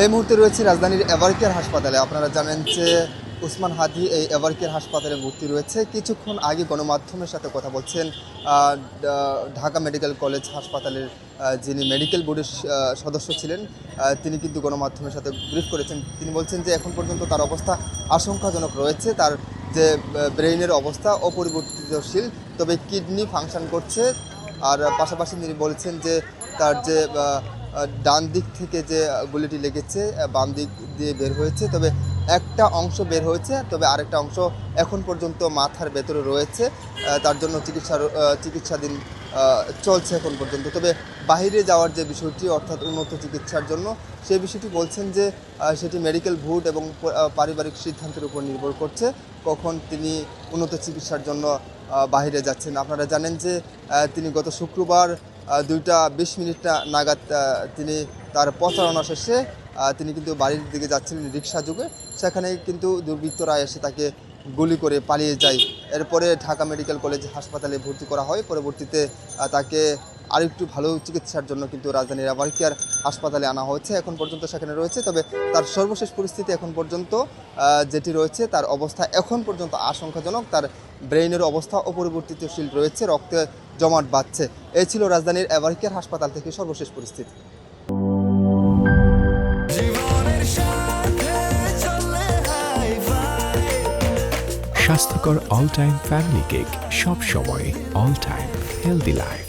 এই মুহূর্তে রয়েছে রাজধানীর এভারকেয়ার হাসপাতালে। আপনারা জানেন যে ওসমান হাদি এই এভারকেয়ার হাসপাতালে ভর্তি রয়েছে। কিছুক্ষণ আগে গণমাধ্যমের সাথে কথা বলছেন ঢাকা মেডিকেল কলেজ হাসপাতালের যিনি মেডিকেল বোর্ডের সদস্য ছিলেন, তিনি কিন্তু গণমাধ্যমের সাথে ব্রিফ করেছেন। তিনি বলছেন যে এখন পর্যন্ত তার অবস্থা আশঙ্কাজনক রয়েছে। তার যে ব্রেইনের অবস্থা অপরিবর্তিতশীল, তবে কিডনি ফাংশন করছে। আর পাশাপাশি তিনি বলছেন যে তার যে ডান দিক থেকে যে গুলিটি লেগেছে বাম দিক দিয়ে বের হয়েছে, তবে একটা অংশ বের হয়েছে, তবে আরেকটা অংশ এখন পর্যন্ত মাথার ভেতরে রয়েছে। তার জন্য চিকিৎসাধীন চলছে এখন পর্যন্ত। তবে বাইরে যাওয়ার যে বিষয়টি, অর্থাৎ উন্নত চিকিৎসার জন্য, সেই বিষয়টি বলছেন যে সেটি মেডিকেল বোর্ড এবং পারিবারিক সিদ্ধান্তের উপর নির্ভর করছে কখন তিনি উন্নত চিকিৎসার জন্য বাইরে যাচ্ছেন। আপনারা জানেন যে তিনি গত শুক্রবার 2:20 নাগাদ তিনি তার প্রচারণা শেষে তিনি কিন্তু বাড়ির দিকে যাচ্ছিলেন রিক্সা যোগে। সেখানে কিন্তু দুর্বৃত্তরা এসে তাকে গুলি করে পালিয়ে যায়। এরপরে ঢাকা মেডিকেল কলেজ হাসপাতালে ভর্তি করা হয়। পরবর্তীতে তাকে আরেকটু ভালো চিকিৎসার জন্য কিন্তু রাজধানীর এভারকেয়ার হাসপাতালে আনা হয়েছে। এখন পর্যন্ত সেখানে রয়েছে। তবে তার সর্বশেষ পরিস্থিতি এখন পর্যন্ত যেটি রয়েছে, তার অবস্থা এখন পর্যন্ত আশঙ্কাজনক। তার ব্রেইনের অবস্থা অপরিবর্তিতশীল রয়েছে, রক্তে জমাট বাঁধছে। এই ছিল রাজধানীর এভারকেয়ার হাসপাতাল থেকে সর্বশেষ পরিস্থিতি। স্বাস্থ্যকর অল টাইম ফ্যামিলি কেক, সব সময় অল টাইম হেলদি লাইফ।